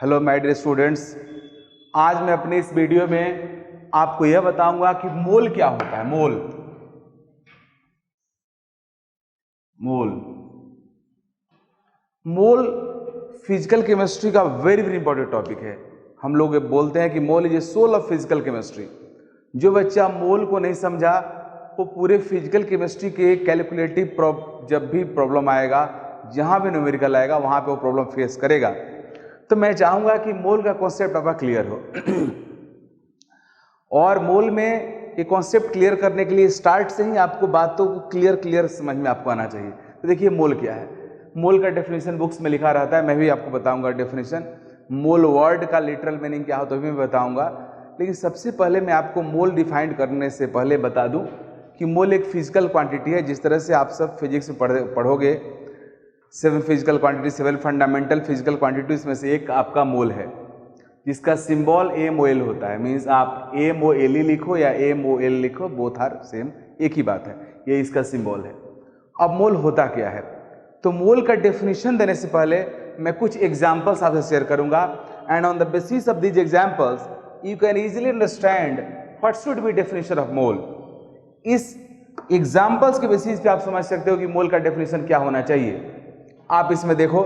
Hello my dear students, आज मैं अपने इस वीडियो में आपको यह बताऊंगा कि मोल क्या होता है। Mole mole mole physical chemistry का वेरी वेरी इंपॉर्टेंट टॉपिक है। हम लोग ये बोलते हैं कि mole is a soul of physical chemistry. जो बच्चा मोल को नहीं समझा वो पूरे फिजिकल केमिस्ट्री के कैलकुलेटिव जब भी प्रॉब्लम आएगा, जहां भी न्यूमेरिकल आएगा वहां पे वो प्रॉब्लम फेस करेगा। तो मैं चाहूंगा कि मोल का कॉन्सेप्ट आपका क्लियर हो और मोल में ये कॉन्सेप्ट क्लियर करने के लिए स्टार्ट से ही आपको बातों को क्लियर समझ में आपको आना चाहिए। तो देखिए मोल क्या है। मोल का डेफिनेशन बुक्स में लिखा रहता है, मैं भी आपको बताऊंगा डेफिनेशन। मोल वर्ड का लिटरल मीनिंग क्या हो तो भी मैं बताऊंगा, लेकिन सबसे पहले मैं आपको मोल डिफाइन करने से पहले बता दूं कि मोल एक फिजिकल क्वांटिटी है। जिस तरह से आप सब फिजिक्स में पढ़ोगे 7 physical quantity, 7 fundamental physical quantities में से एक आपका मोल है, जिसका सिंबल MOL होता है। मीन्स आप MOLE लिखो या MOL लिखो, बोथ आर सेम, एक ही बात है। ये इसका सिंबल है। अब मोल होता क्या है, तो मोल का डेफिनेशन देने से पहले मैं कुछ एग्जाम्पल्स आपसे शेयर करूंगा, and on the basis of these examples you can easily understand what should be definition of mole. इस एग्जाम्पल्स के बेसिस पे आप समझ सकते हो कि मोल का डेफिनेशन क्या होना चाहिए। आप इसमें देखो,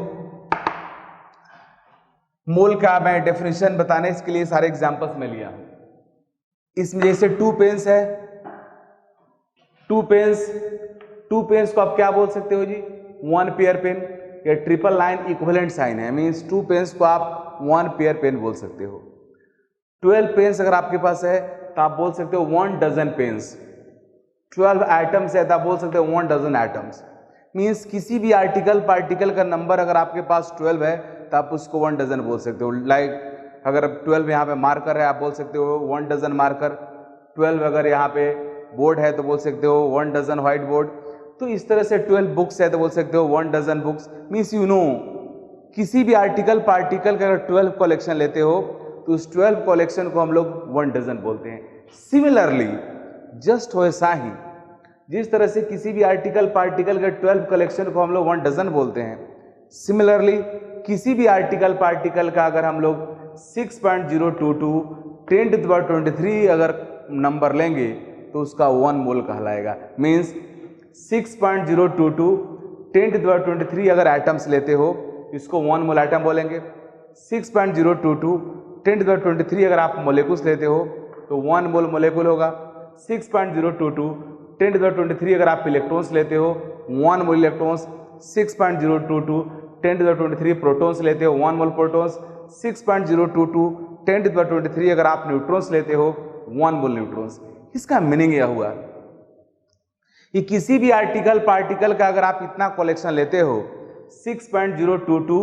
मोल का मैं डेफिनेशन बताने इसके लिए सारे एग्जांपल्स में लिया हूं। इसमें जैसे 2 पेन्स है, 2 पेन्स को आप क्या बोल सकते हो जी, 1 पेयर पेन। या ट्रिपल लाइन इक्विवेलेंट साइन है, मींस 2 पेन्स को आप 1 पेयर पेन बोल सकते हो। 12 पेन्स अगर आपके पास है तो आप बोल सकते हो 1 डजन पेन्स। 12 आइटम्स है तो आप बोल सकते हो 1 डजन आइटम्स। मीन्स किसी भी आर्टिकल पार्टिकल का नंबर अगर आपके पास 12 है तो आप उसको 1 डजन बोल सकते हो। लाइक अगर 12 यहाँ पे मार्कर है आप बोल सकते हो 1 डजन मार्कर। 12 अगर यहाँ पे बोर्ड है तो बोल सकते हो 1 डजन व्हाइट बोर्ड। तो इस तरह से 12 बुक्स है तो बोल सकते हो 1 dozen books. Means you know किसी भी आर्टिकल पार्टिकल का अगर 12 कलेक्शन लेते हो तो उस 12 कलेक्शन को हम लोग 1 डजन बोलते हैं। सिमिलरली जस्ट वैसा ही जिस तरह से किसी भी आर्टिकल पार्टिकल के 12 कलेक्शन को हम लोग 1 डजन बोलते हैं, सिमिलरली किसी भी आर्टिकल पार्टिकल का अगर हम लोग 6.022 10⁻23 अगर नंबर लेंगे तो उसका 1 मोल कहलाएगा। मीन्स 6.022 10⁻23 अगर आइटम्स लेते हो इसको 1 मोल आइटम बोलेंगे। 6.022 10⁻23 अगर आप मोलिकुल्स लेते हो तो 1 मोल मोलिकुल होगा। 6.022 10⁻23 अगर आप इलेक्ट्रॉन्स लेते हो 1 मोल इलेक्ट्रॉन्स। 6.022 10⁻23 प्रोटॉन्स लेते हो 1 मोल प्रोटॉन्स। 6.022 10⁻23 अगर आप न्यूट्रॉन्स लेते हो 1 मोल न्यूट्रॉन्स। इसका मीनिंग यह हुआ कि किसी भी आर्टिकल पार्टिकल का अगर आप इतना कलेक्शन लेते हो 6.022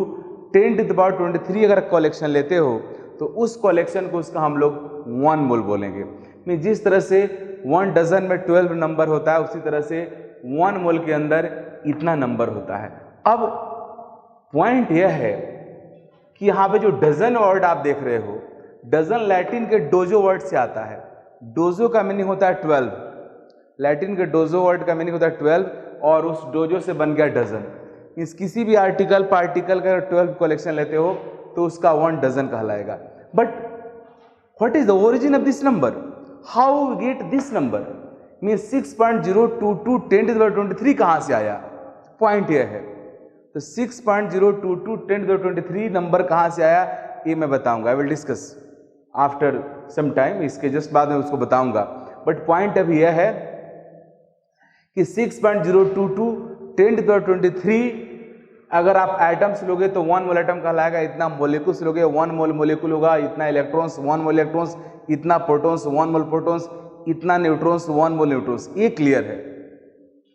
10⁻23 अगर कलेक्शन लेते हो तो उस कलेक्शन को उसका हम लोग 1 मोल बोलेंगे। जिस तरह से 1 डजन में 12 नंबर होता है उसी तरह से 1 मोल के अंदर इतना नंबर होता है। अब पॉइंट यह है कि यहाँ पे जो डजन वर्ड आप देख रहे हो, डजन लैटिन के डोजो वर्ड से आता है। डोजो का मीनिंग होता है 12, लैटिन के डोजो वर्ड का मीनिंग होता है 12 और उस डोजो से बन गया डजन। इस किसी भी आर्टिकल पार्टिकल का 12 कलेक्शन लेते हो तो उसका 1 डजन कहलाएगा। But what is the origin of this number, how we get this number, means 6.022 10⁻23 कहां से आया, पॉइंट यह है। तो 6.022 10⁻23 नंबर कहां से आया ये मैं बताऊंगा। I will discuss after some time, इसके जस्ट बाद में उसको बताऊंगा। बट पॉइंट अभी यह है कि 6.022 10⁻23 अगर आप आइटम्स लोगे तो 1 मोल आइटम कहलाएगा। इतना मोलिकुल्स लोगे 1 मोल मोलिकुल होगा। इतना इलेक्ट्रॉन्स 1 मोल इलेक्ट्रॉन्स। इतना प्रोटॉन्स 1 मोल प्रोटॉन्स। इतना न्यूट्रॉन्स 1 मोल न्यूट्रॉन्स। ये क्लियर है।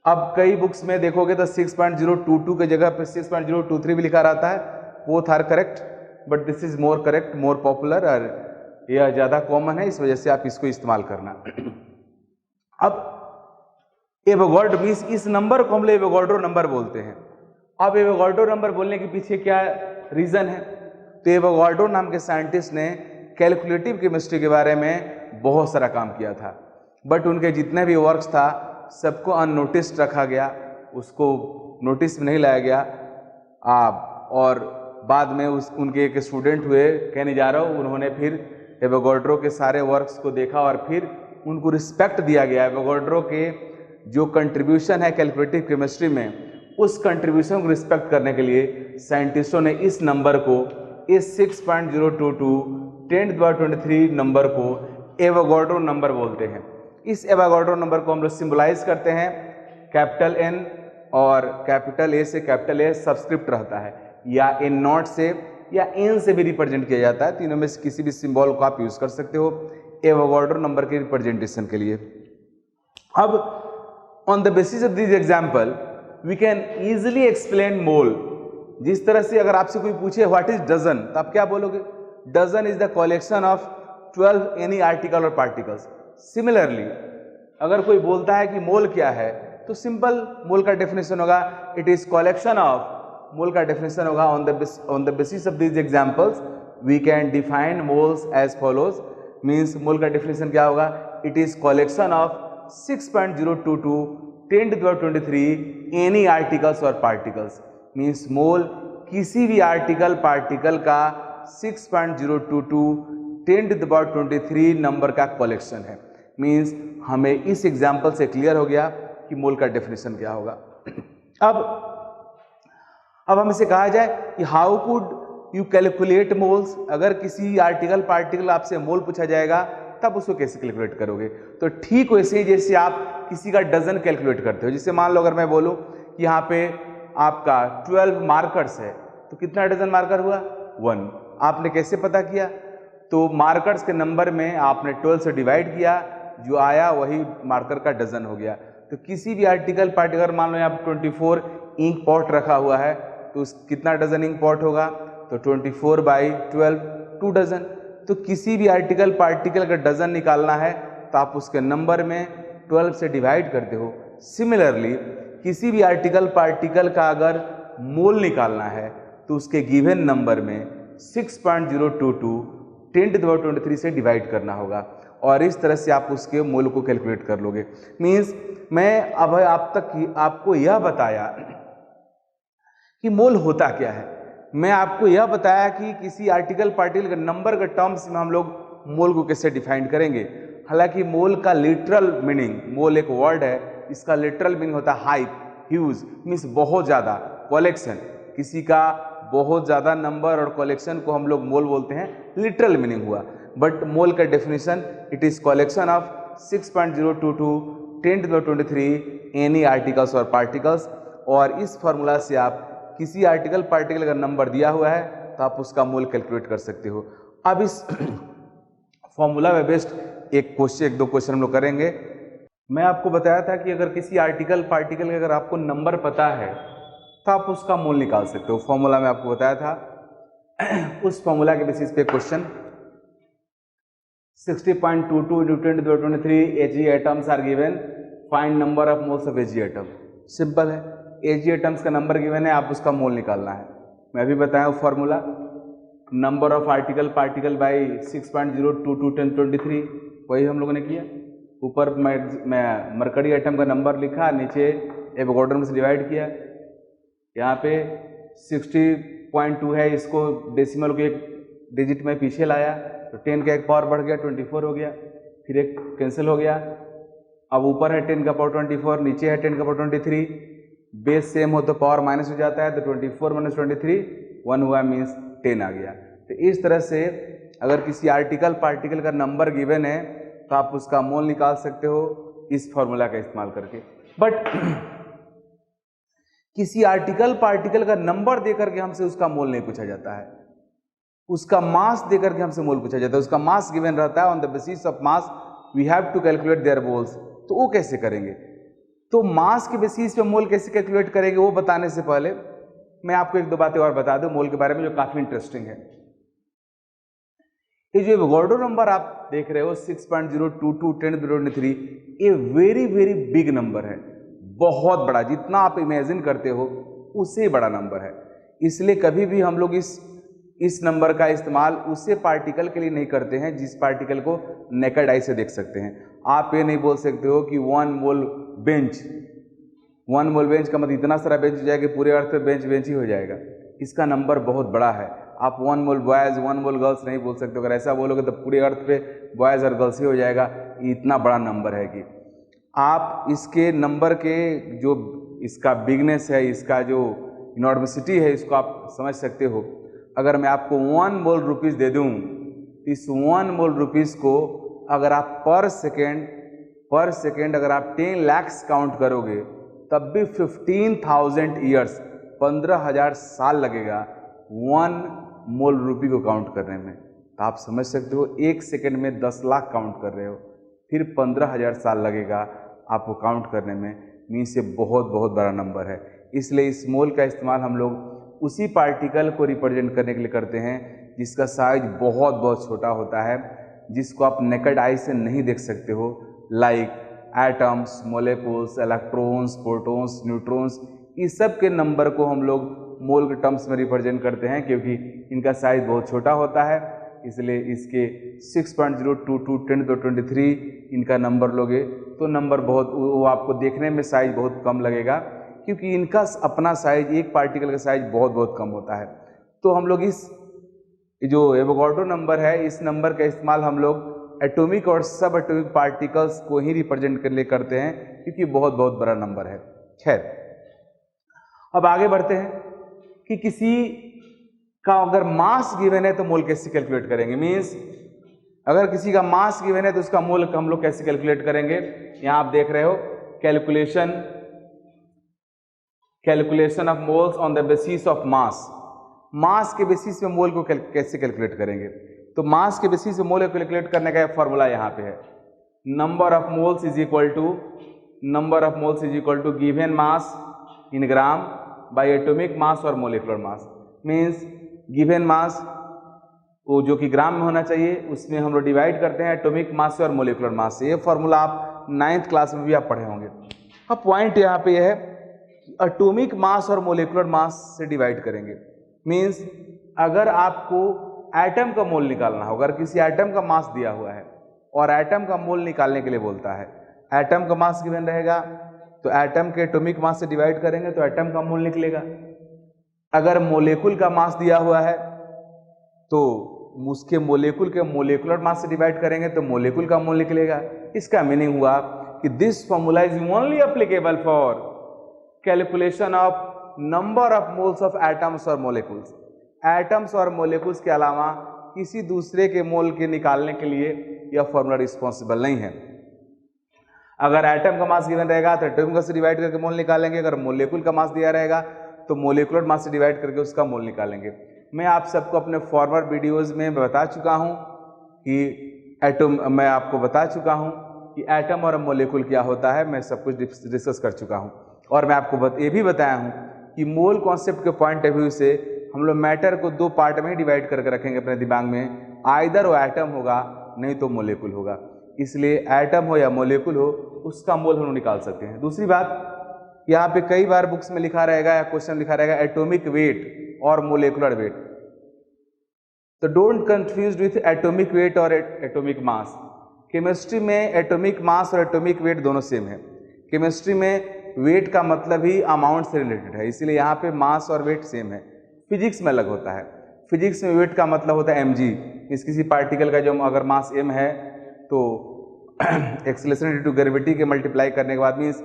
अब कई बुक्स में देखोगे तो 6.022 के जगह पे 6.023 भी लिखा रहता है। Both are correct but this is more correct, more popular, और यह ज़्यादा कॉमन है, इस वजह से आप इसको इस्तेमाल करना। अब एवोगाड्रो मीन्स इस नंबर को हम लोग एवोगाड्रो नंबर बोलते हैं। अब एवोगाड्रो नंबर बोलने के पीछे क्या रीज़न है, तो एवोगाड्रो नाम के साइंटिस्ट ने कैलकुलेटिव केमिस्ट्री के बारे में बहुत सारा काम किया था, बट उनके जितने भी वर्क्स था सबको अननोटिस्ड रखा गया, उसको नोटिस में नहीं लाया गया। और बाद में उनके एक स्टूडेंट हुए, कहने जा रहा हूँ, उन्होंने फिर एवोगाड्रो के सारे वर्क्स को देखा और फिर उनको रिस्पेक्ट दिया गया। एवोगाड्रो के जो कंट्रीब्यूशन है कैलकुलेटिव केमिस्ट्री में, उस कंट्रीब्यूशन को रिस्पेक्ट करने के लिए साइंटिस्टों ने इस नंबर को, इस 6.022 10⁻23 नंबर को एवोगाड्रो नंबर बोलते हैं। इस एवोगाड्रो नंबर को हम लोग सिंबलाइज करते हैं कैपिटल N, और कैपिटल A से कैपिटल A सबस्क्रिप्ट रहता है, या N0 से या N से भी रिप्रेजेंट किया जाता है। तीनों में से किसी भी सिंबल को आप यूज कर सकते हो एवोगाड्रो नंबर के रिप्रेजेंटेशन के लिए। अब on the basis of this example we can easily explain mole. जिस तरह से अगर आपसे कोई पूछे व्हाट इज डजन, तो आप क्या बोलोगे? Dozen is the collection of 12 any article और पार्टिकल्स। सिमिलरली अगर कोई बोलता है कि मोल क्या है, तो सिंपल मोल का डेफिनेशन होगा it is collection of, mole का डेफिनेशन होगा on the basis of these examples we can define moles as follows. Means mole का डेफिनेशन क्या होगा? It is collection of 6.022 10⁻23 any articles और पार्टिकल्स। मींस मोल किसी भी article particle का 6.022 10⁻23 number का कलेक्शन है। मींस हमें इस एग्जाम्पल से क्लियर हो गया कि मोल का डेफिनेशन क्या होगा। अब हमसे कहा जाए कि how could you calculate moles. अगर किसी आर्टिकल पार्टिकल आपसे मोल पूछा जाएगा तब उसको कैसे कैलकुलेट करोगे? तो ठीक वैसे ही जैसे आप किसी का डजन कैलकुलेट करते हो। जैसे मान लो अगर मैं बोलूं कि यहाँ पे आपका 12 मार्कर्स है, तो कितना डजन मार्कर हुआ? 1। आपने कैसे पता किया? तो मार्कर्स के नंबर में आपने 12 से डिवाइड किया, जो आया वही मार्कर का डजन हो गया। तो किसी भी आर्टिकल पार्टिकल, मान लो यहाँ 24 इंक पॉट रखा हुआ है, तो कितना डजन इंक पॉट होगा? तो 24/12 2 डजन। तो किसी भी आर्टिकल पार्टिकल का डजन निकालना है तो आप उसके नंबर में 12 से डिवाइड करते हो। सिमिलरली किसी भी आर्टिकल पार्टिकल का अगर मोल निकालना है तो उसके गिवन नंबर में 6.022 10⁻23 से डिवाइड करना होगा, और इस तरह से आप उसके मोल को कैलकुलेट कर लोगे। मीन्स मैं अब आपको यह बताया कि मोल होता क्या है। मैं आपको यह बताया कि किसी आर्टिकल पार्टिकल के नंबर के टर्म्स में हम लोग मोल को कैसे डिफाइन करेंगे। हालांकि मोल का लिटरल मीनिंग, मोल एक वर्ड है, इसका लिटरल मीनिंग होता है हाइप, ह्यूज, मीन्स बहुत ज़्यादा, कलेक्शन, किसी का बहुत ज़्यादा नंबर और कलेक्शन को हम लोग मोल बोलते हैं, लिटरल मीनिंग हुआ। बट मोल का definition it is collection of 6.022 10⁻23 any articles और पार्टिकल्स। और इस फॉर्मूला से आप किसी आर्टिकल पार्टिकल का नंबर दिया हुआ है तो आप उसका मोल कैलकुलेट कर सकते हो। अब इस फॉर्मूला में बेस्ड एक दो क्वेश्चन हम लोग करेंगे। मैं आपको बताया था कि अगर किसी आर्टिकल पार्टिकल का अगर आपको नंबर पता है तो आप उसका मोल निकाल सकते हो। फॉर्मूला में आपको बताया था। उस फॉर्मूला के बेसिस पे question 60.22 into 10⁻23 Ag atoms are given, find number of moles of Ag atom। Simple है, Ag atoms का नंबर गिवन है, आप उसका मोल निकालना है। मैं भी बताया हूँ formula, number of article particle by 6.022 10⁻23, वही हम लोगों ने किया। ऊपर मैं मरकरी एटम का नंबर लिखा, नीचे एवोगाड्रो में से डिवाइड किया। यहाँ पे 60.2 है, इसको डेसिमल को एक डिजिट में पीछे लाया तो 10 का एक पावर बढ़ गया, 24 हो गया, फिर एक कैंसिल हो गया। अब ऊपर है 10 का पावर 24, नीचे है 10 का पावर 23। बेस सेम हो तो पावर माइनस हो जाता है, तो 24 - 23 1 हुआ, मीन्स 10 आ गया। तो इस तरह से अगर किसी आर्टिकल पार्टिकल का नंबर गिवन है तो आप उसका मोल निकाल सकते हो इस फॉर्मूला का इस्तेमाल करके। बट किसी आर्टिकल पार्टिकल का नंबर देकर के हमसे उसका मोल नहीं पूछा जाता है, उसका मास देकर के हमसे मोल पूछा जाता है। उसका मास गिवन रहता है, on the basis of mass we have to calculate their moles. तो वो कैसे करेंगे? तो मास के बेसिस पे मोल कैसे कैलकुलेट करेंगे वो बताने से पहले मैं आपको एक दो बातें और बता दूं मोल के बारे में जो काफी इंटरेस्टिंग है। ये जो एवोगाड्रो नंबर आप देख रहे हो 6.022 10⁻23, ये वेरी वेरी बिग नंबर है, बहुत बड़ा, जितना आप इमेजिन करते हो उससे बड़ा नंबर है। इसलिए कभी भी हम लोग इस नंबर का इस्तेमाल उसे पार्टिकल के लिए नहीं करते हैं जिस पार्टिकल को नेकेड आई से देख सकते हैं। आप ये नहीं बोल सकते हो कि 1 मोल बेंच, 1 मोल बेंच का मतलब इतना सारा बेंच हो जाएगा कि पूरे अर्थ पे बेंच ही हो जाएगा। इसका नंबर बहुत बड़ा है। आप 1 मोल बॉयज़ 1 मोल गर्ल्स नहीं बोल सकते। अगर ऐसा बोलोगे तो पूरे अर्थ पे बॉयज़ और गर्ल्स ही हो जाएगा। इतना बड़ा नंबर है कि आप इसके नंबर के जो इसका बिगनेस है, इसका जो इनॉर्मिसिटी है, इसको आप समझ सकते हो। अगर मैं आपको 1 मोल रुपीज़ दे दूँ, इस 1 मोल रुपीज़ को अगर आप पर सेकेंड अगर आप 10 lakhs काउंट करोगे तब भी 15,000 ईयर्स 15,000 साल लगेगा 1 मोल रुपी को काउंट करने में। तो आप समझ सकते हो 1 सेकेंड में 10 लाख काउंट कर रहे हो, फिर 15,000 साल लगेगा आपको काउंट करने में। मीन्स ये बहुत बहुत बड़ा नंबर है। इसलिए इस मोल का इस्तेमाल हम लोग उसी पार्टिकल को रिप्रेजेंट करने के लिए करते हैं जिसका साइज बहुत बहुत छोटा होता है, जिसको आप नेकेड आई से नहीं देख सकते हो, like atoms, molecules, electrons, protons, neutrons. इस सब के नंबर को हम लोग मोल के टर्म्स में रिप्रेजेंट करते हैं क्योंकि इनका साइज बहुत छोटा होता है। इसलिए इसके 6.022 10⁻23 इनका नंबर लोगे तो नंबर बहुत वो आपको देखने में साइज बहुत कम लगेगा क्योंकि इनका अपना साइज, एक पार्टिकल का साइज बहुत बहुत कम होता है। तो हम लोग इस जो एवोगाड्रो नंबर है, इस नंबर का इस्तेमाल हम लोग एटॉमिक और सब एटॉमिक पार्टिकल्स को ही रिप्रेजेंट करने लिए करते हैं क्योंकि बहुत बहुत बड़ा नंबर है। खैर, अब आगे बढ़ते हैं कि किसी का अगर मास गिवन है तो मोल कैसे कैलकुलेट करेंगे। मीन्स अगर किसी का मास गिवन है तो उसका मोल हम लोग कैसे कैलकुलेट करेंगे। यहां आप देख रहे हो calculation of moles on the basis of mass. Mass के बेसिस पे मोल को कैसे कैलकुलेट करेंगे। तो मास के बेसिस पे मोल को कैलकुलेट करने का फॉर्मूला यहाँ पे है, number of moles is equal to given mass in gram by atomic mass और molecular mass. Means given mass वो जो कि ग्राम में होना चाहिए, उसमें हम लोग डिवाइड करते हैं एटॉमिक मास से और मोलिकुलर मास से। ये फॉर्मूला आप 9th क्लास में भी आप पढ़े होंगे। अब पॉइंट यहाँ पे है एटॉमिक मास और मोलिकुलर मास से डिवाइड करेंगे। मीन्स अगर आपको एटम का मोल निकालना होगा, अगर किसी एटम का मास दिया हुआ है और एटम का मोल निकालने के लिए बोलता है, एटम का मास गिवन रहेगा तो एटम के एटॉमिक मास से डिवाइड करेंगे तो एटम का मोल निकलेगा। अगर मोलेकुल का मास दिया हुआ है तो उसके मोलेकुल के मोलेकुलर मास से डिवाइड करेंगे तो मोलेकुल का मोल निकलेगा। इसका मीनिंग हुआ कि this formula is only applicable for calculation of number of moles of atoms और मोलेकुल्स। एटम्स और मोलेकुल्स के अलावा किसी दूसरे के मोल के निकालने के लिए यह फॉर्मूला रिस्पॉन्सिबल नहीं है। अगर एटम का मास गिवन रहेगा तो एटम से डिवाइड करके मोल निकालेंगे, अगर मोलेकुल का मास दिया रहेगा तो मोलेकुलर मास से डिवाइड करके उसका मोल निकालेंगे। मैं आप सबको अपने फॉरवर्ड वीडियोस में बता चुका हूं कि मैं आपको बता चुका हूं कि एटम और मोलेकुल क्या होता है, मैं सब कुछ डिस्कस कर चुका हूं। और मैं आपको ये भी बताया हूं कि मोल कॉन्सेप्ट के पॉइंट ऑफ व्यू से हम लोग मैटर को 2 पार्ट में ही डिवाइड करके रखेंगे अपने दिमाग में, आइदर वो एटम होगा नहीं तो मोलेकुल होगा। इसलिए एटम हो या मोलेकुल हो उसका मोल हम लोग निकाल सकते हैं। दूसरी बात, यहाँ पे कई बार बुक्स में लिखा रहेगा या क्वेश्चन लिखा रहेगा एटॉमिक वेट और मोलेकुलर वेट, तो don't confuse with atomic weight और एटॉमिक मास। केमिस्ट्री में एटॉमिक मास और एटॉमिक वेट दोनों सेम है। केमिस्ट्री में वेट का मतलब ही अमाउंट से रिलेटेड है, इसलिए यहाँ पे मास और वेट सेम है। फिजिक्स में अलग होता है। फिजिक्स में वेट का मतलब होता है mg। किसी पार्टिकल का जो अगर मास m है तो एक्सेलरेशन ड्यू टू ग्रेविटी के मल्टीप्लाई करने के बाद मीन्स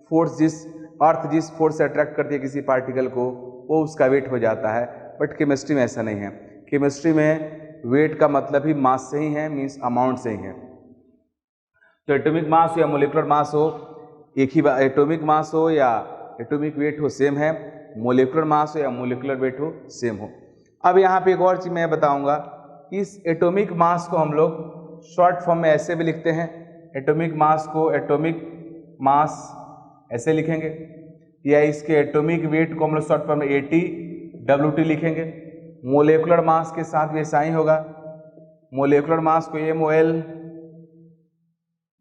फोर्स जिस फोर्स से अट्रैक्ट करती है किसी पार्टिकल को वो उसका वेट हो जाता है। बट केमिस्ट्री में ऐसा नहीं है। केमिस्ट्री में वेट का मतलब ही मास से ही है, मीन्स अमाउंट से ही है। तो एटॉमिक मास हो या मोलिकुलर मास हो एक ही बात, एटॉमिक मास हो या एटॉमिक वेट हो सेम है, मोलिकुलर मास हो या मोलिकुलर वेट हो सेम हो। अब यहाँ पे एक और चीज मैं बताऊंगा कि इस एटॉमिक मास को हम लोग शॉर्ट फॉर्म में ऐसे भी लिखते हैं। एटॉमिक मास को एटॉमिक मास ऐसे लिखेंगे, या इसके एटॉमिक वेट को हम लोग शॉर्ट फॉर्म में ATWT लिखेंगे। मोलिकुलर मास के साथ भी ऐसा ही होगा। मोलिकुलर मास को MOL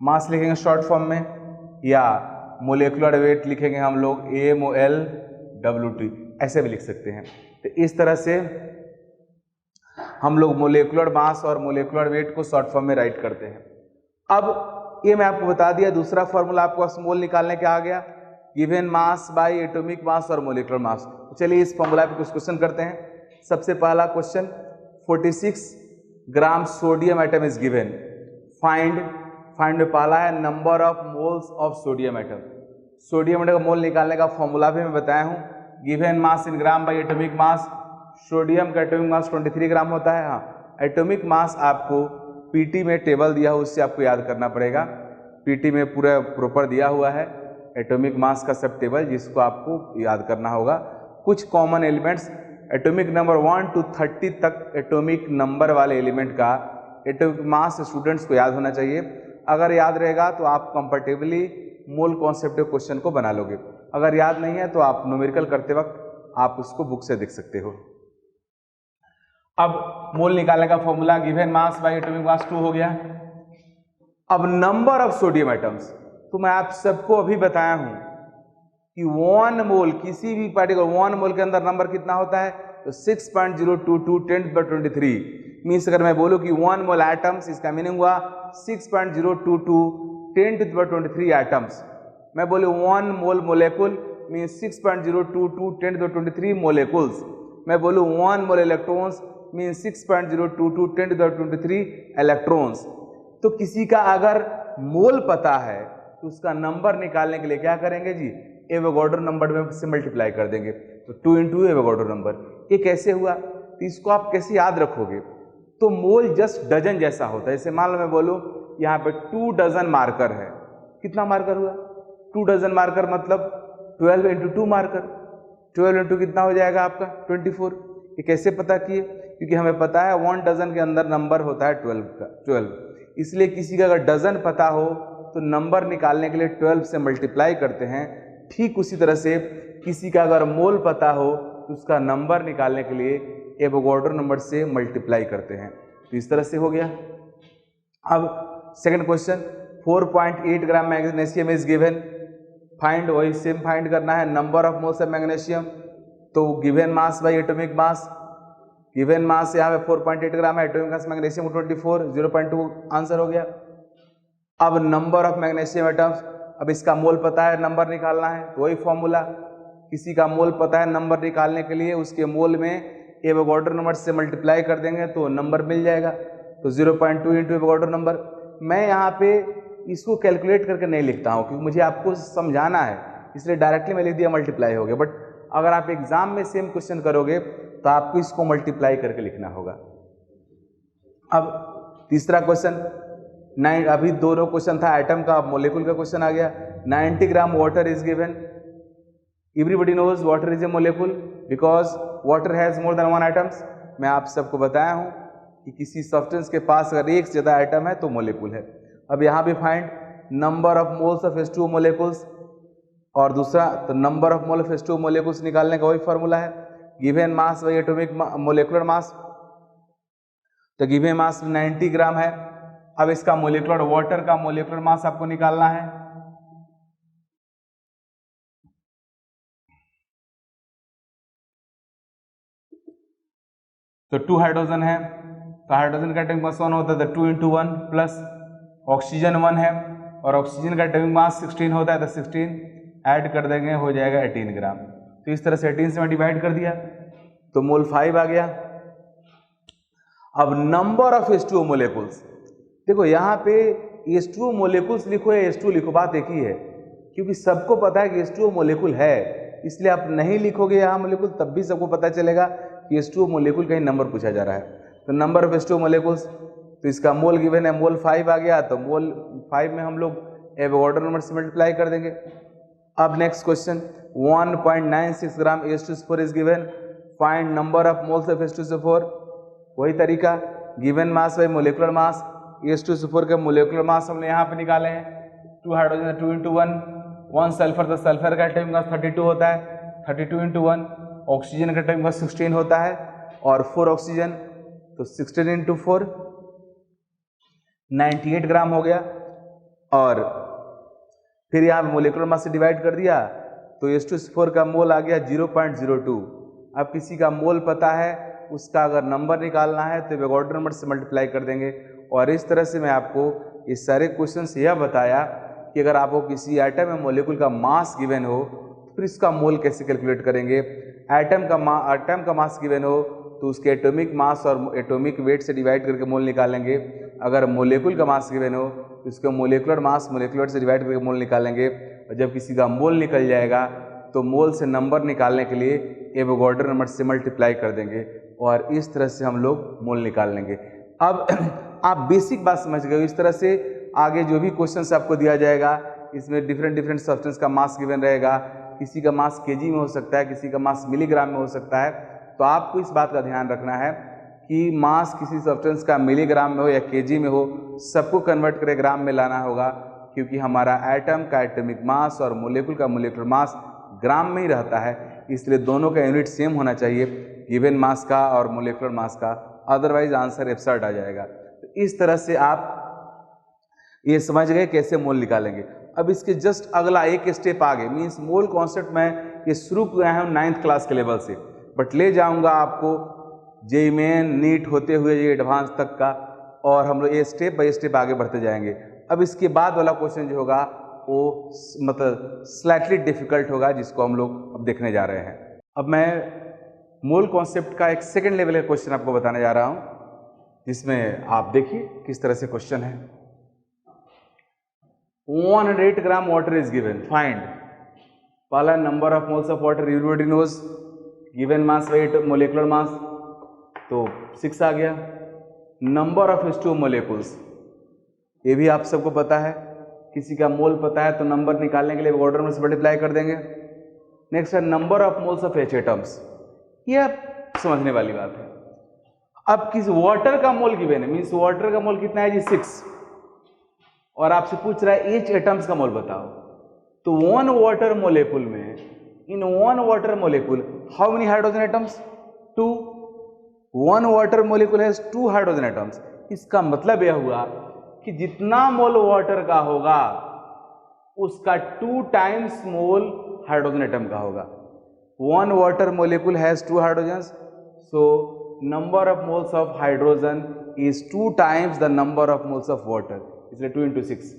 मास लिखेंगे शॉर्ट फॉर्म में, या मोलिकुलर वेट लिखेंगे हम लोग MOLWT, ऐसे भी लिख सकते हैं। तो इस तरह से हम लोग मोलिकुलर मास और मोलिकुलर वेट को शॉर्ट फॉर्म में राइट करते हैं। अब ये मैं आपको बता दिया, दूसरा फॉर्मूला आपको मोल निकालने का आ गया, given mass by atomic mass और मोलिकुलर मास। चलिए इस फॉर्मूला पे कुछ क्वेश्चन करते हैं। सबसे पहला question 46 gram sodium atom is given, find में पहला है number of moles of sodium atom. Sodium atom का मोल निकालने का फॉर्मूला भी मैं बताया हूँ। Given mass in gram by atomic mass, sodium का एटॉमिक मास 23 ग्राम होता है। हाँ, एटॉमिक मास आपको पीटी में टेबल दिया हुआ, उससे आपको याद करना पड़ेगा। पीटी में पूरा प्रॉपर दिया हुआ है एटॉमिक मास का सब टेबल, जिसको आपको याद करना होगा। कुछ common elements atomic number 1 to 30 तक एटॉमिक नंबर वाले एलिमेंट का एटॉमिक मास स्टूडेंट्स को याद होना चाहिए। अगर याद रहेगा तो आप कंफर्टेबली मोल कॉन्सेप्ट के क्वेश्चन को बना लोगे। अगर याद नहीं है तो आप न्यूमेरिकल करते वक्त आप उसको बुक से देख सकते हो। अब मोल निकालने का formula given mass by atomic मास 2 हो गया। अब नंबर ऑफ सोडियम एटम्स, तो मैं आप सबको अभी बताया हूं कि 1 मोल किसी भी पार्टिकल 1 मोल के अंदर नंबर कितना होता है, तो 6.022 10^23 मीन्स अगर मैं बोलूं कि 1 मोल एटम्स, इसका मीनिंग हुआ 6.022 10^23 एटम्स। मैं बोलूं 1 मोल मोलेकुल मीन्स 6.022 10^23 मोलेकुल्स। मैं बोलूं 1 मोल इलेक्ट्रॉन्स मीन्स 6.022 10^23 इलेक्ट्रॉन्स। तो किसी का अगर मोल पता है तो उसका नंबर निकालने के लिए क्या करेंगे जी, एवोगाड्रो नंबर में से मल्टीप्लाई कर देंगे, तो 2 into एवोगाड्रो नंबर। ये कैसे हुआ, तो इसको आप कैसे याद रखोगे, तो मोल जस्ट डजन जैसा होता है। जैसे मान लो मैं बोलूं यहाँ पे 2 डजन मार्कर है, कितना मार्कर हुआ, 2 डजन मार्कर मतलब 12 into 2 मार्कर, 12 into कितना हो जाएगा आपका 24। ये कैसे पता किए, क्योंकि हमें पता है 1 डजन के अंदर नंबर होता है 12 का 12, इसलिए किसी का अगर डजन पता हो तो नंबर निकालने के लिए 12 से मल्टीप्लाई करते हैं। ठीक उसी तरह से किसी का अगर मोल पता हो तो उसका नंबर निकालने के लिए एवोगाड्रो नंबर से मल्टीप्लाई करते हैं। तो इस तरह से हो गया। अब second question 4.8 gram magnesium is given, find, वही सेम फाइंड करना है number of moles of magnesium. तो given mass by atomic mass, given mass यहाँ पे 4.8 ग्राम है, एटॉमिक मास मैग्नीशियम 24, 0.2 आंसर हो गया। अब नंबर ऑफ मैग्नीशियम एटम्स, अब इसका मोल पता है, नंबर निकालना है, तो वही फॉर्मूला, किसी का मोल पता है, नंबर निकालने के लिए उसके मोल में एवोगाड्रो नंबर से मल्टीप्लाई कर देंगे तो नंबर मिल जाएगा। तो 0.2 into एवोगाड्रो नंबर। मैं यहाँ पे इसको कैलकुलेट करके नहीं लिखता हूँ क्योंकि मुझे आपको समझाना है, इसलिए डायरेक्टली मैं लिख दिया मल्टीप्लाई हो गया। बट अगर आप एग्जाम में सेम क्वेश्चन करोगे तो आपको इसको मल्टीप्लाई करके लिखना होगा। अब तीसरा क्वेश्चन, अभी दोनों क्वेश्चन था एटम का, अब मोलेकुल का क्वेश्चन आ गया। 90 gram water is given, everybody knows water is a molecule because water has more than 1 atoms. मैं आप सबको बताया हूं कि किसी सब्सटेंस के पास अगर एक से ज्यादा एटम है तो मोलेकुल है। अब यहाँ भी find number of moles of H2O molecules, और दूसरा तो number of mole of H2O molecules निकालने का वही फॉर्मूला है, given mass by atomic molecular mass. तो गिवन मास 90 ग्राम है। अब इसका मोलेकुलर, वाटर का मोलेकुलर मास आपको निकालना है। तो 2 हाइड्रोजन है, तो हाइड्रोजन का एटॉमिक मास 1 होता है, तो 2 into 1 प्लस ऑक्सीजन 1 है और ऑक्सीजन का एटॉमिक मास 16 होता है, तो 16 ऐड कर देंगे, हो जाएगा 18 ग्राम। तो इस तरह से 18 से मैं डिवाइड कर दिया तो मोल 5 आ गया। अब नंबर ऑफ H2O मोलेकुल्स, देखो यहाँ पे H2O मोलेकुल्स लिखो या H2 लिखो, बात एक ही है, क्योंकि सबको पता है कि H2O मोलेकुल है, इसलिए आप नहीं लिखोगे यहाँ मोलेकुल तब भी सबको पता चलेगा कि H2O मोलेकुल का ही नंबर पूछा जा रहा है। तो नंबर ऑफ H2O मोलेकुल्स, तो इसका मोल गिवन है, मोल 5 आ गया, तो मोल 5 में हम लोग एवोगाड्रो नंबर से मल्टीप्लाई कर देंगे। अब next question 1.96 gram H2SO4 is given, find number of moles of H2SO4। वही तरीका, given mass by molecular mass, H2SO4 का मोलेकुलर मास हमने यहाँ पे निकाले हैं, 2 हाइड्रोजन 2 into 1 सल्फर, तो सल्फर का एटॉमिक मास 32 होता है, 32 into 1, ऑक्सीजन का एटॉमिक मास 16 होता है और 4 ऑक्सीजन, तो 16 into 4 98 ग्राम हो गया। और फिर यहाँ मोलेकुलर मास से डिवाइड कर दिया तो H2SO4 का मोल आ गया 0.02। अब किसी का मोल पता है, उसका अगर नंबर निकालना है तो एवोगाड्रो नंबर से मल्टीप्लाई कर देंगे। और इस तरह से मैं आपको इस सारे क्वेश्चन से यह बताया कि अगर आपको किसी एटम या मोलेकुल का मास गिवन हो फिर इसका मोल कैसे कैलकुलेट करेंगे? एटम का मास गिवन हो तो उसके एटॉमिक मास और एटॉमिक वेट से डिवाइड करके मोल निकालेंगे। अगर मोलेकुल का मास गिवन हो तो उसका मोलेकुलर मास मोलेकुलर से डिवाइड करके मोल निकालेंगे। और जब किसी का मोल निकल जाएगा तो मोल से नंबर निकालने के लिए एवोगाड्रो नंबर से मल्टीप्लाई कर देंगे और इस तरह से हम लोग मोल निकाल लेंगे। अब आप बेसिक बात समझ गए। इस तरह से आगे जो भी क्वेश्चन आपको दिया जाएगा इसमें डिफरेंट सब्सटेंस का मास गिवन रहेगा। किसी का मास केजी में हो सकता है, किसी का मास मिलीग्राम में हो सकता है। तो आपको इस बात का ध्यान रखना है कि मास किसी सब्सटेंस का मिलीग्राम में हो या केजी में हो, सबको कन्वर्ट करके ग्राम में लाना होगा, क्योंकि हमारा एटम का एटॉमिक मास और मोलेकुल का मोलेकुलर मास ग्राम में ही रहता है। इसलिए दोनों का यूनिट सेम होना चाहिए, गिवन मास का और मोलेकुलर मास का, अदरवाइज आंसर एब्सर्ड आ जाएगा। तो इस तरह से आप ये समझ गए कैसे मोल निकालेंगे। अब इसके जस्ट अगला एक स्टेप आगे, मीन्स मोल कॉन्सेप्ट में ये शुरू किया है 9th क्लास के लेवल से, बट ले जाऊंगा आपको जेईई मेन नीट होते हुए ये एडवांस तक का, और हम लोग ये स्टेप बाय स्टेप आगे बढ़ते जाएंगे। अब इसके बाद वाला क्वेश्चन जो होगा वो मतलब स्लाइटली डिफिकल्ट होगा, जिसको हम लोग अब देखने जा रहे हैं। अब मैं मोल कॉन्सेप्ट का एक सेकेंड लेवल का क्वेश्चन आपको बताने जा रहा हूँ, जिसमें आप देखिए किस तरह से क्वेश्चन है। 108 gram water is given, find पहला number of moles of water, everybody knows, given mass weight molecular mass, तो 6 आ गया। नंबर ऑफ H2O मोलेकुल्स, ये भी आप सबको पता है, किसी का मोल पता है तो नंबर निकालने के लिए ऑर्डर में से मल्टीप्लाई कर देंगे। नेक्स्ट है number of moles of H atoms, ये आप समझने वाली बात है। अब किस वाटर का मोल गिवन है, मीन्स वाटर का मोल कितना है जी 6, और आपसे पूछ रहा है H एटम्स का मोल बताओ। तो 1 वाटर मोलेकुल में, in 1 water molecule how many hydrogen atoms? 2। 1 water molecule has 2 hydrogen atoms. इसका मतलब यह हुआ कि जितना मोल वाटर का होगा उसका 2 टाइम्स मोल हाइड्रोजन एटम का होगा। 1 water molecule has 2 hydrogens, so number of moles of hydrogen is 2 times the number of moles of water, इसलिए 2 × 6।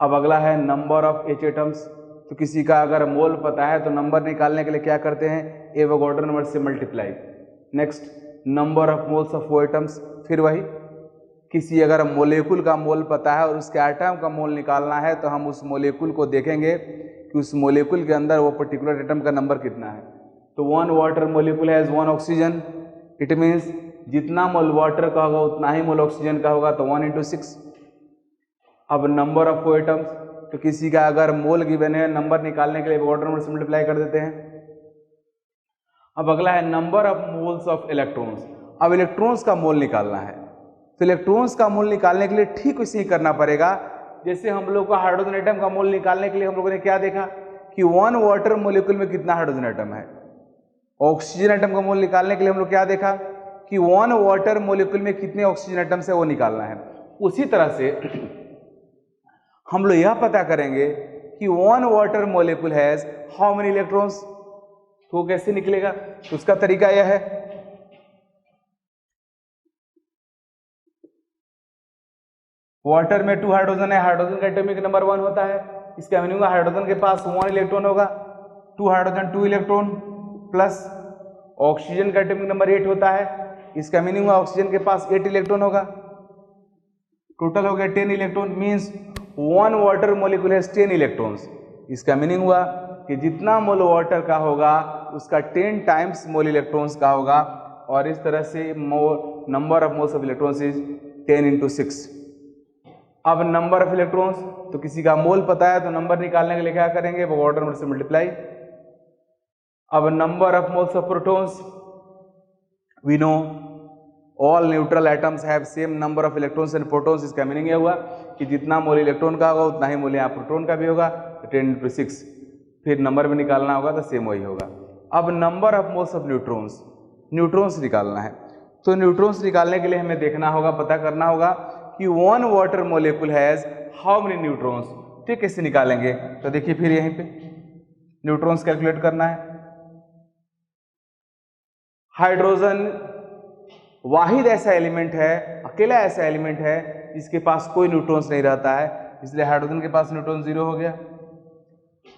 अब अगला है नंबर ऑफ H एटम्स। तो किसी का अगर मोल पता है तो नंबर निकालने के लिए क्या करते हैं, एवोगाड्रो नंबर से multiply. Next number of moles of O atoms, फिर वही किसी अगर मोलेकुल का मोल पता है और उसके एटम का मोल निकालना है तो हम उस मोलेकुल को देखेंगे कि उस मोलेकुल के अंदर वो पर्टिकुलर एटम का नंबर कितना है। तो 1 water molecule has 1 oxygen, it means जितना मोल वाटर का होगा उतना ही मोल ऑक्सीजन का होगा, तो 1 × 6। अब नंबर ऑफ O एटम्स, तो किसी का अगर मोल गिवन है, नंबर निकालने के लिए ऑर्डर नंबर से मल्टीप्लाई कर देते हैं। अब अगला है number of moles of electrons. अब इलेक्ट्रॉन्स का मोल निकालना है, तो इलेक्ट्रॉन्स का मोल निकालने के लिए ठीक वैसे ही करना पड़ेगा जैसे हम लोग का हाइड्रोजन एटम का मोल निकालने के लिए हम लोगों ने क्या देखा कि 1 वाटर मोलेकुल में कितना हाइड्रोजन एटम है। ऑक्सीजन एटम का मोल निकालने के लिए हम लोग क्या देखा कि 1 वाटर मोलेकुल में कितने ऑक्सीजन एटम्स है वो निकालना है। उसी तरह से हम लोग यह पता करेंगे कि 1 water molecule has how many electrons, तो कैसे निकलेगा, तो उसका तरीका यह है, वाटर में 2 हाइड्रोजन है, हाइड्रोजन का एटॉमिक नंबर 1 होता है, इसका मीनिंग हाइड्रोजन के पास 1 इलेक्ट्रॉन होगा, 2 हाइड्रोजन 2 इलेक्ट्रॉन, प्लस ऑक्सीजन का एटॉमिक नंबर 8 होता है, इसका मीनिंग ऑक्सीजन के पास 8 इलेक्ट्रॉन होगा, टोटल हो गया 10 electron, means 1 water molecule has 10 electrons. इसका मीनिंग हुआ कि जितना मोल वाटर का होगा उसका 10 टाइम्स मोल इलेक्ट्रॉन्स का होगा, और इस तरह से number of moles of electrons is 10 × 6। अब नंबर ऑफ इलेक्ट्रॉन्स, तो किसी का मोल पता है तो नंबर निकालने के लिए क्या करेंगे, वो ऑर्डर नंबर से मल्टीप्लाई। अब number of moles of protons, we know all neutral atoms have same number of electrons and protons. इसका मीनिंग यह हुआ कि जितना मोल इलेक्ट्रॉन का होगा उतना ही मोल यहाँ प्रोटॉन का भी होगा, 10 × 6। फिर नंबर में निकालना होगा तो सेम वही होगा। अब number of moles of neutrons, neutrons निकालना है, तो न्यूट्रॉन्स निकालने के लिए हमें देखना होगा, पता करना होगा कि 1 water molecule has how many neutrons. ठीक, कैसे निकालेंगे, तो देखिए फिर यहीं पे न्यूट्रॉन्स कैलकुलेट करना है। हाइड्रोजन वाहिद ऐसा एलिमेंट है, अकेला ऐसा एलिमेंट है जिसके पास कोई न्यूट्रॉन्स नहीं रहता है, इसलिए हाइड्रोजन के पास न्यूट्रॉन 0 हो गया।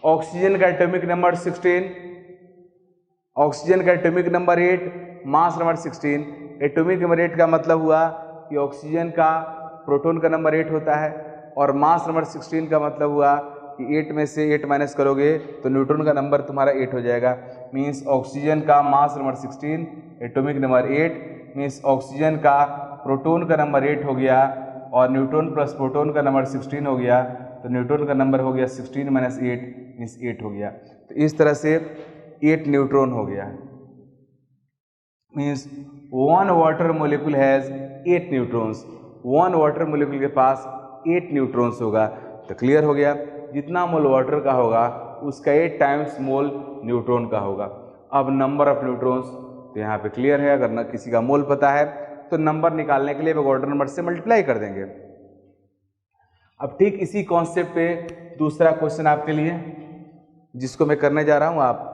ऑक्सीजन का एटॉमिक नंबर 16, ऑक्सीजन का atomic number 8, mass number 16। Atomic number 8 का मतलब हुआ कि ऑक्सीजन का प्रोटॉन का नंबर 8 होता है, और मास नंबर 16 का मतलब हुआ कि 8 में से 8 माइनस करोगे तो न्यूट्रॉन का नंबर तुम्हारा 8 हो जाएगा। मीन्स ऑक्सीजन का mass number 16, atomic number 8, means oxygen का प्रोटॉन का नंबर 8 हो गया और न्यूट्रॉन प्लस प्रोटॉन का नंबर 16 हो गया, तो न्यूट्रॉन का नंबर हो गया 16 माइनस 8 मीन्स 8 हो गया। तो इस तरह से 8 न्यूट्रॉन हो गया। Means 1 water molecule has 8 neutrons, 1 water molecule के पास 8 न्यूट्रॉन्स होगा। तो क्लियर हो गया, जितना मोल वाटर का होगा उसका 8 टाइम्स मोल न्यूट्रॉन का होगा। अब नंबर ऑफ न्यूट्रॉन्स तो यहाँ पे क्लियर है, अगर न किसी का मोल पता है तो नंबर निकालने के लिए ऑर्डर नंबर से मल्टीप्लाई कर देंगे। अब ठीक इसी कॉन्सेप्ट पे दूसरा क्वेश्चन आपके लिए जिसको मैं करने जा रहा हूं, आप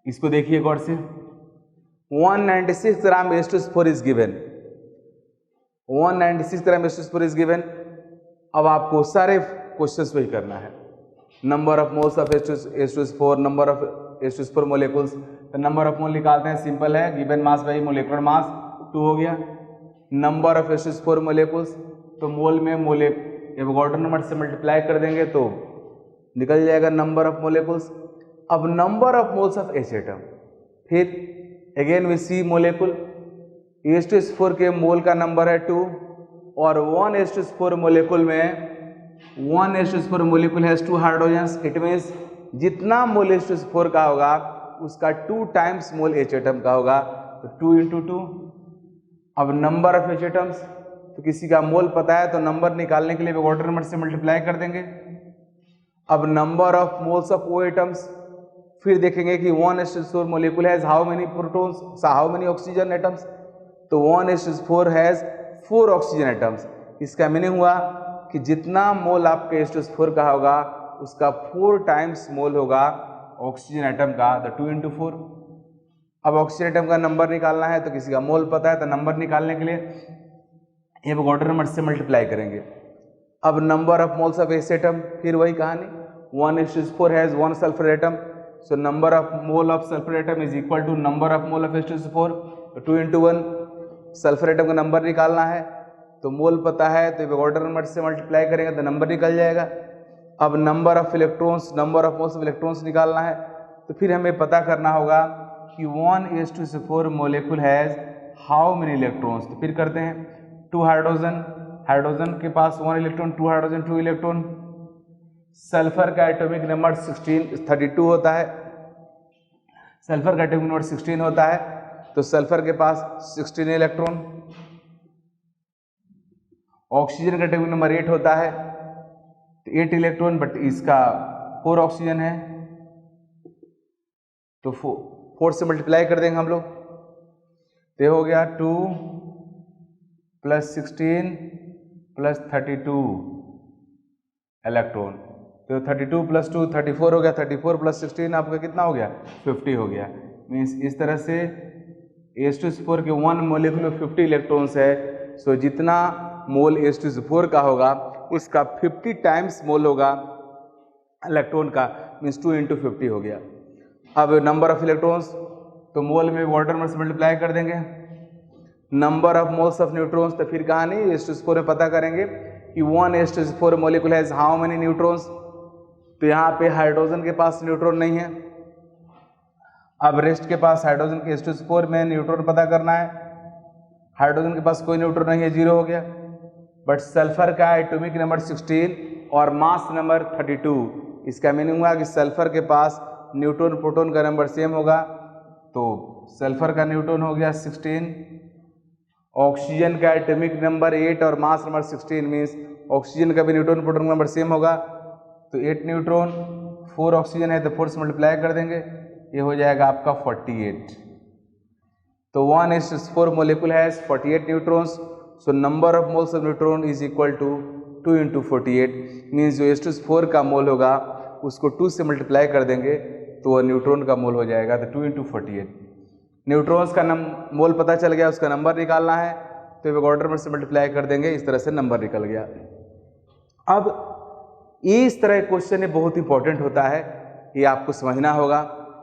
इसको देखिए गौर से। 196 ग्राम H2SO4 is given, 196 gram H2SO4 is given. अब आपको सारे क्वेश्चंस वही करना है। Number of moles of H2SO4, number of H2SO4 molecules. तो नंबर ऑफ मोल निकालते हैं, सिंपल है, given mass by molecular mass 2 हो गया। नंबर ऑफ H2SO4 मोलिकुल्स, तो मोल में एवोगाड्रो नंबर से मल्टीप्लाई कर देंगे तो निकल जाएगा नंबर ऑफ मोलिकुल्स। अब number of moles of H atom, फिर again we see molecule, H2SO4 के मोल का नंबर है 2 और 1 H2SO4 मोलिकुल में 1 H2SO4 molecule has 2 hydrogens. It means जितना मोल H2SO4 का होगा उसका 2 टाइम्स मोल एच एटम का होगा, तो 2 इंटू 2। अब नंबर ऑफ एच एटम्स, तो किसी का मोल पता है तो नंबर निकालने के लिए एवोगाड्रो नंबर से मल्टीप्लाई कर देंगे। अब number of moles of O atoms, फिर देखेंगे कि 1 H2SO4 molecule has how many protons, how many oxygen atoms, तो 1 H2SO4 हैज 4 ऑक्सीजन एटम्स। इसका मीनिंग हुआ कि जितना मोल आपके H2SO4 का होगा उसका 4 टाइम्स मोल होगा ऑक्सीजन एटम का, तो 2 इंटू 4। अब ऑक्सीजन एटम का नंबर निकालना है तो किसी का मोल पता है तो नंबर निकालने के लिए एवोगाड्रो नंबर से मल्टीप्लाई करेंगे। अब number of moles of H atom, फिर वही कहानी, 1 H2SO4 has 1 sulphur atom, so number of mole of sulphur atom is equal to number of mole of H2SO4, 2 into 1। Sulphur atom का number निकालना है तो मोल पता है तो एवोगाड्रो नंबर से मल्टीप्लाई करेंगे तो नंबर निकल जाएगा। अब number of electrons, number of moles of electrons निकालना है तो फिर हमें पता करना होगा कि 1 H2SO4 molecule has how many electrons, तो फिर करते हैं 2 हाइड्रोजन, हाइड्रोजन के पास 1 इलेक्ट्रॉन, 2 हाइड्रोजन 2 इलेक्ट्रॉन। सल्फर का एटॉमिक नंबर 32 होता है, सल्फर का एटॉमिक नंबर 16 होता है, तो सल्फर के पास 16 इलेक्ट्रॉन। ऑक्सीजन का एटॉमिक नंबर 8 होता है, तो 8 इलेक्ट्रॉन, बट इसका 4 ऑक्सीजन है, तो 4 से मल्टीप्लाई कर देंगे हम लोग, तो हो गया 2 प्लस 16 प्लस 32 इलेक्ट्रॉन, तो 32 प्लस 2 34 हो गया, 34 प्लस 16 आपका कितना हो गया 50 हो गया। मीन्स इस तरह से H2SO4 के 1 मोलिकुल में 50 इलेक्ट्रॉन्स है, सो जितना मोल H2SO4 का होगा उसका 50 टाइम्स मोल होगा इलेक्ट्रॉन का, मीन्स 2 इंटू 50 हो गया। अब नंबर ऑफ इलेक्ट्रॉन्स, तो मोल में वाटर नंबर से मल्टीप्लाई कर देंगे। Number of moles of neutrons, तो फिर कहा नहीं H2SO4 में पता करेंगे कि 1 H2SO4 molecule has how many neutrons, तो यहाँ पे हाइड्रोजन के पास न्यूट्रॉन नहीं है। अब रेस्ट के पास हाइड्रोजन के H2SO4 में न्यूट्रॉन पता करना है, हाइड्रोजन के पास कोई न्यूट्रॉन नहीं है, 0 हो गया। बट सल्फर का एटॉमिक नंबर 16 और मास नंबर 32, इसका मीनिंग हुआ कि सल्फर के पास न्यूट्रॉन प्रोटॉन का नंबर सेम होगा, तो सल्फर का न्यूट्रॉन हो गया 16। ऑक्सीजन का एटॉमिक नंबर 8 और मास नंबर 16, मीन्स ऑक्सीजन का भी न्यूट्रॉन प्रोटॉन नंबर सेम होगा, तो 8 न्यूट्रॉन, 4 ऑक्सीजन है तो 4 से मल्टीप्लाई कर देंगे, ये हो जाएगा आपका 48। तो 1 H2SO4 molecule has 48 neutrons, so number of moles of neutron is equal to 2 into 48, means जो H2SO4 का मोल होगा उसको 2 से मल्टीप्लाई कर देंगे तो वह न्यूट्रॉन का मोल हो जाएगा, तो 2 इंटू 48। न्यूट्रॉन्स का मोल पता चल गया, उसका नंबर निकालना है तो एवोगाड्रो नंबर से मल्टीप्लाई कर देंगे, इस तरह से नंबर निकल गया। अब ये इस तरह क्वेश्चन बहुत इंपॉर्टेंट होता है, ये आपको समझना होगा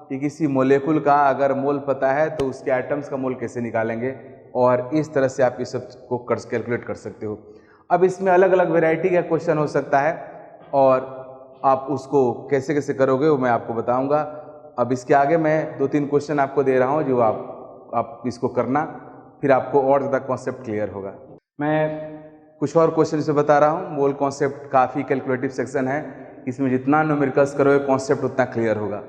कि किसी मोलेकुल का अगर मोल पता है तो उसके एटम्स का मोल कैसे निकालेंगे, और इस तरह से आप इस सब को कैलकुलेट कर सकते हो। अब इसमें अलग अलग वैरायटी का क्वेश्चन हो सकता है और आप उसको कैसे कैसे करोगे वो मैं आपको बताऊंगा। अब इसके आगे मैं 2-3 क्वेश्चन आपको दे रहा हूं जो आप इसको करना, फिर आपको और ज़्यादा कॉन्सेप्ट क्लियर होगा। मैं कुछ और क्वेश्चन से बता रहा हूं। मोल कॉन्सेप्ट काफ़ी कैलकुलेटिव सेक्शन है, इसमें जितना न्यूमेरिकल्स करोगे कॉन्सेप्ट उतना क्लियर होगा।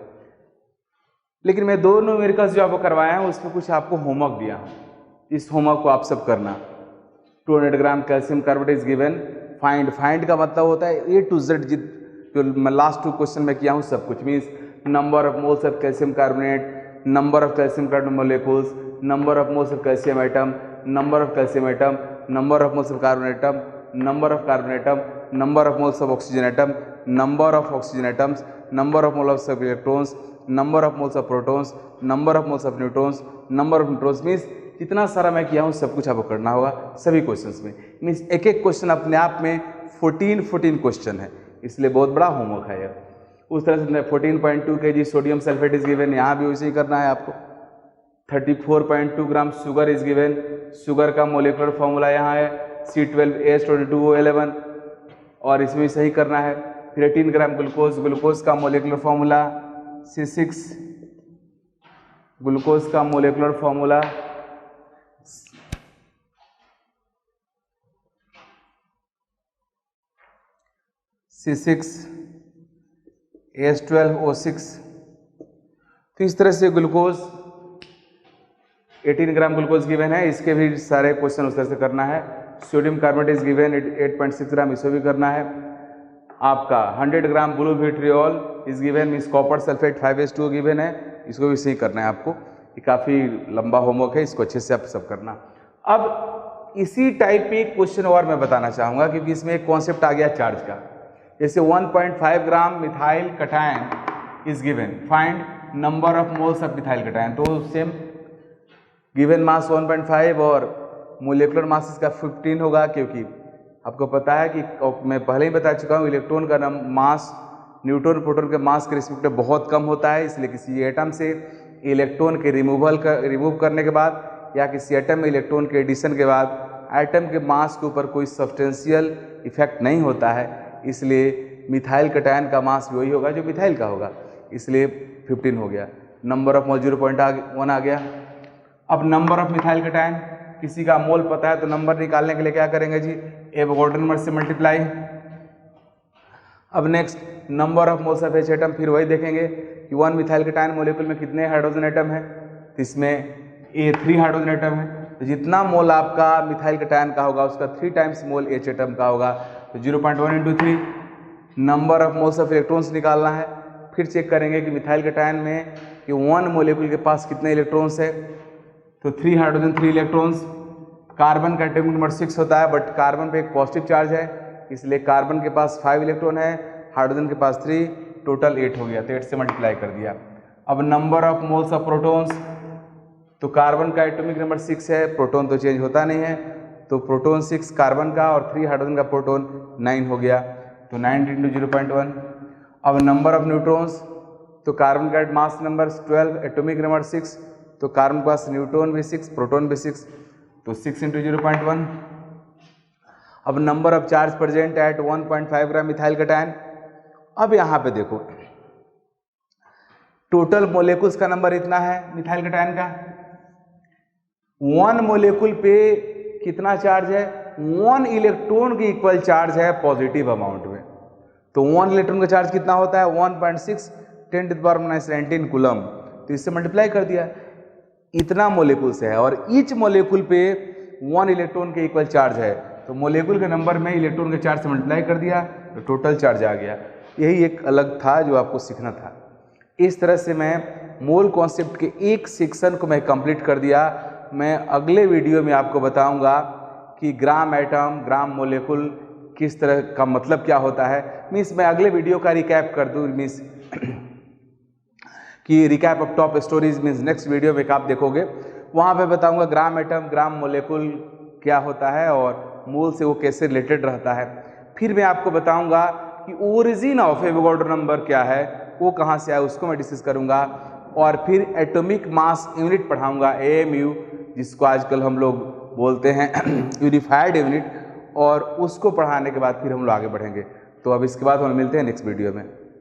लेकिन मैं 2 न्यूमेरिकल्स जो आपको करवाया हूँ उसमें कुछ आपको होमवर्क दिया हूँ, इस होमवर्क को आप सब करना। 200 ग्राम calcium carbonate is given, find का मतलब होता है A to Z, जो मैं लास्ट 2 क्वेश्चन में किया हूँ सब कुछ, means number of moles of calcium carbonate, number of calcium carbonate molecules, number of moles of calcium atom, number of calcium atom, number of moles of carbon atom, number of carbon atom, number of moles of oxygen atom, number of oxygen atoms, number of moles of electrons, number of moles of protons, number of moles of neutrons, number of neutrons, means जितना सारा मैं किया हूँ सब कुछ आपको करना होगा सभी क्वेश्चंस में। मीन्स एक एक क्वेश्चन अपने आप में 14 क्वेश्चन है, इसलिए बहुत बड़ा होमवर्क है यह। उस तरह से 14.2 kg sodium sulphate is given, यहाँ भी उसे ही करना है आपको। 34.2 gram sugar is given, sugar का मोलिकुलर फॉर्मूला यहाँ है C12H22O11, और इसमें भी सही करना है। फिर 18 ग्राम ग्लूकोज का मोलिकुलर फॉर्मूला C6, ग्लूकोज का मोलिकुलर फॉर्मूला C6H12O6। तो इस तरह से ग्लूकोज 18 ग्राम ग्लूकोज गिवन है, इसके भी सारे क्वेश्चन उस तरह से करना है। Sodium carbonate is given 8.6 gram, इसको भी करना है। आपका 100 gram blue vitriol is given, means copper sulphate 5H2O given है, इसको भी सही करना है आपको। ये काफ़ी लंबा होमवर्क है, इसको अच्छे से आप सब करना। अब इसी टाइप पे एक क्वेश्चन और मैं बताना चाहूँगा, क्योंकि इसमें एक कॉन्सेप्ट आ गया चार्ज का। जैसे 1.5 gram methyl cation is given, find number of moles of methyl cation. तो सेम गिवन मास 1.5 और मोलिकुलर मास इसका 15 होगा, क्योंकि आपको पता है कि मैं पहले ही बता चुका हूँ इलेक्ट्रॉन का मास न्यूट्रॉन प्रोटॉन के मास के रिस्पेक्ट में बहुत कम होता है, इसलिए किसी एटम से इलेक्ट्रॉन के रिमूव करने के बाद या किसी एटम में इलेक्ट्रॉन के एडिशन के बाद एटम के मास के ऊपर कोई सब्सटेंशियल इफेक्ट नहीं होता है, इसलिए मिथाइल कटायन का मास भी वही होगा जो मिथाइल का होगा, इसलिए 15 हो गया। नंबर ऑफ मोल 0.1 आ गया। अब नंबर ऑफ मिथाइल कटायन, किसी का मोल पता है तो नंबर निकालने के लिए क्या करेंगे जी, एवोगाड्रो नंबर से मल्टीप्लाई। अब next number of moles of H atom, फिर वही देखेंगे कि 1 मिथाइल कटायन मोलिक्यूल में कितने हाइड्रोजन एटम है, तो इसमें 3 हाइड्रोजन एटम है, तो जितना मोल आपका मिथाइल कटायन का होगा उसका 3 टाइम्स मोल एच एटम का होगा, तो 0.1 × 3। Number of moles of electrons निकालना है, फिर चेक करेंगे कि मिथाइल कटायन में कि 1 मोलिक्यूल के पास कितने इलेक्ट्रॉन्स है, तो 3 हाइड्रोजन 3 इलेक्ट्रॉन्स। कार्बन का एटॉमिक नंबर 6 होता है, बट कार्बन पे एक पॉजिटिव चार्ज है, इसलिए कार्बन के पास 5 इलेक्ट्रॉन है, हाइड्रोजन के पास 3, टोटल 8 हो गया, तो 8 से मल्टीप्लाई कर दिया। अब number of moles of protons, तो कार्बन का एटॉमिक नंबर 6 है, प्रोटॉन तो चेंज होता नहीं है, तो प्रोटॉन 6 कार्बन का और 3 हाइड्रोजन का प्रोटॉन 9 हो गया, तो 9 × 0.1। अब नंबर ऑफ न्यूट्रॉन्स, तो कार्बन का मास नंबर 12, एटॉमिक नंबर 6, तो कार्बन के पास न्यूट्रॉन भी 6, प्रोटॉन भी 6, तो 6 × 0.1। अब number of charge present at 1.5 gram methyl cation. अब यहाँ पे देखो टोटल मोलेकुल्स का नंबर इतना है मिथाइल कटायन का, 1 मोलेकुल पे कितना चार्ज है, 1 इलेक्ट्रॉन के इक्वल चार्ज है पॉजिटिव अमाउंट में, तो 1 इलेक्ट्रॉन का चार्ज कितना होता है 1.6 × 10⁻19 कूलम, तो इससे मल्टीप्लाई कर दिया, इतना मोलिकुल्स है और ईच मोलिकुल पे 1 इलेक्ट्रॉन के इक्वल चार्ज है, तो मोलिकुल के नंबर में इलेक्ट्रॉन के चार्ज से मल्टीप्लाई कर दिया तो टोटल चार्ज आ गया। यही एक अलग था जो आपको सीखना था। इस तरह से मैं मोल कॉन्सेप्ट के एक सेक्शन को मैं कंप्लीट कर दिया। मैं अगले वीडियो में आपको बताऊंगा कि ग्राम एटम, ग्राम मोलिकुल किस तरह का मतलब क्या होता है। मीन्स मैं अगले वीडियो का रिकैप कर दूँ, मीन्स कि recap of top stories, means next video में आप देखोगे, वहाँ पे बताऊंगा ग्राम एटम, ग्राम मोलिकुल क्या होता है और मोल से वो कैसे रिलेटेड रहता है। फिर मैं आपको बताऊंगा कि ओरिजिन ऑफ एवोगाड्रो नंबर क्या है, वो कहाँ से आया, उसको मैं डिस्कस करूँगा। और फिर एटॉमिक मास यूनिट पढ़ाऊँगा, AMU, जिसको आजकल हम लोग बोलते हैं यूनिफाइड यूनिट, और उसको पढ़ाने के बाद फिर हम लोग आगे बढ़ेंगे। तो अब इसके बाद हम मिलते हैं नेक्स्ट वीडियो में।